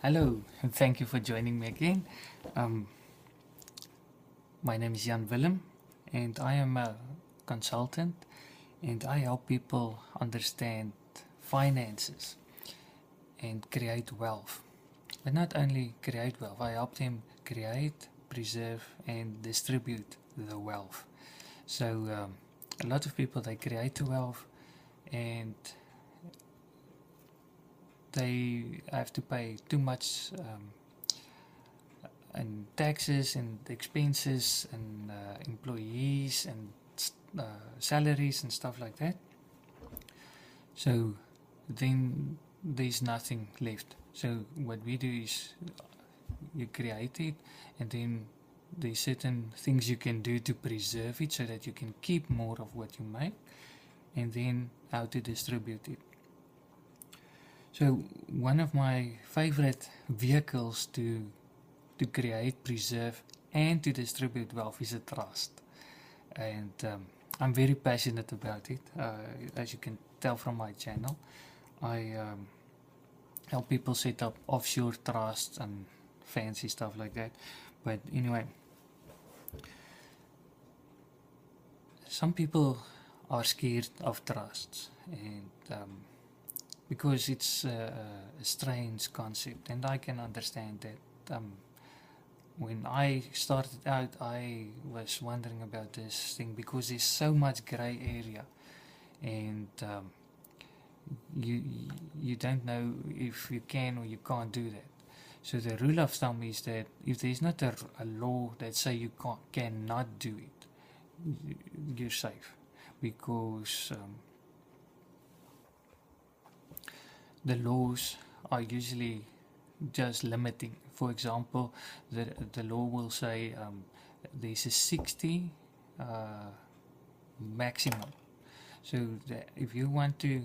Hello, and thank you for joining me again. Um, my name is Jan-Willem, and I am a consultant, and I help people understand finances and create wealth. But not only create wealth, I help them create, preserve, and distribute the wealth. So, a lot of people they create the wealth, and they have to pay too much and taxes and expenses and employees and salaries and stuff like that. So then there's nothing left. So what we do is you create it, and then there's certain things you can do to preserve it so that you can keep more of what you make, and then how to distribute it. So one of my favorite vehicles to create, preserve, and to distribute wealth is a trust. And I'm very passionate about it. As you can tell from my channel, I help people set up offshore trusts and fancy stuff like that. But anyway, some people are scared of trusts, and because it's a strange concept, and I can understand that. When I started out, I was wondering about this thing because there's so much gray area, and you don't know if you can or you can't do that. So the rule of thumb is that if there's not a law that say you cannot do it, you're safe, because the laws are usually just limiting. For example, the law will say there's a 60 maximum. So if you want to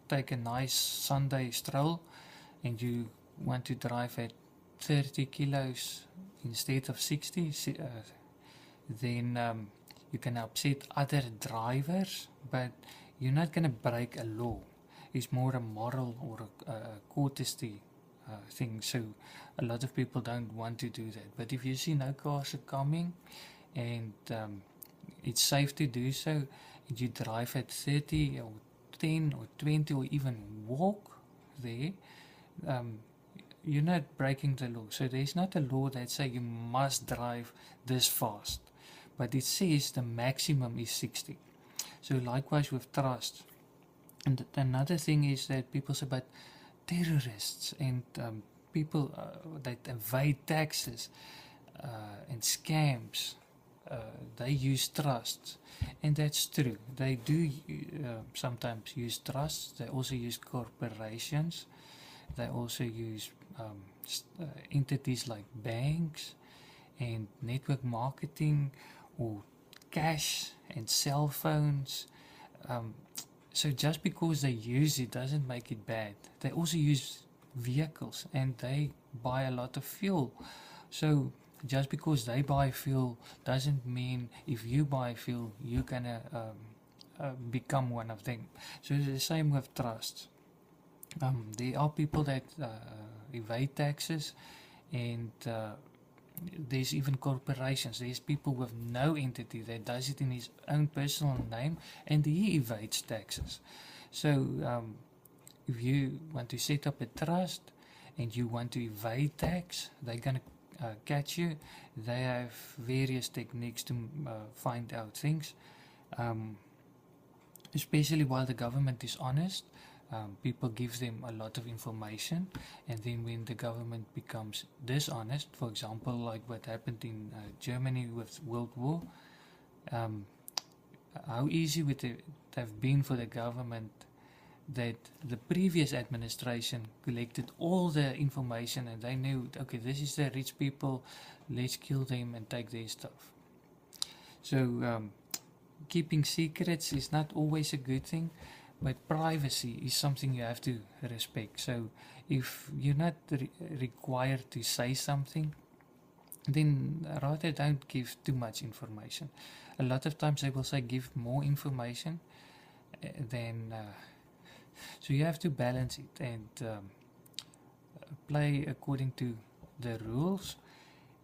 take a nice Sunday stroll and you want to drive at 30 kilos instead of 60, then you can upset other drivers, but you're not going to break a law. It's more a moral or a courtesy thing. So a lot of people don't want to do that. But if you see no cars are coming, and it's safe to do so, and you drive at 30 or 10 or 20 or even walk there, you're not breaking the law. So there's not a law that says you must drive this fast, but it says the maximum is 60. So likewise with trust. And another thing is that people say about terrorists and people that evade taxes and scams. They use trusts, and that's true. They do sometimes use trusts. They also use corporations. They also use entities like banks and network marketing or cash and cell phones. So just because they use it doesn't make it bad. They also use vehicles, and they buy a lot of fuel. So just because they buy fuel doesn't mean if you buy fuel you're gonna become one of them. So it's the same with trusts. There are people that evade taxes, and there's even corporations. There's people with no entity that does it in his own personal name, and he evades taxes. So if you want to set up a trust and you want to evade tax, they're going to catch you. They have various techniques to find out things, especially while the government is honest. People give them a lot of information, and then when the government becomes dishonest, for example, like what happened in Germany with World War, how easy would it have been for the government that the previous administration collected all the information, and they knew, okay, this is the rich people, let's kill them and take their stuff. So keeping secrets is not always a good thing, but privacy is something you have to respect. So if you're not required to say something, then rather don't give too much information. A lot of times they will say give more information than so you have to balance it, and play according to the rules.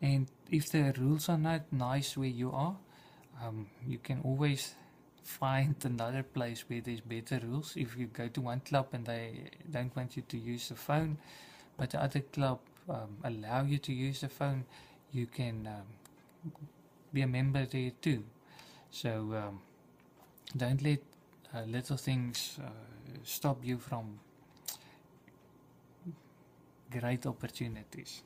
And if the rules are not nice where you are, you can always find another place where there's better rules. If you go to one club and they don't want you to use the phone, but the other club allow you to use the phone, you can be a member there too. So don't let little things stop you from great opportunities.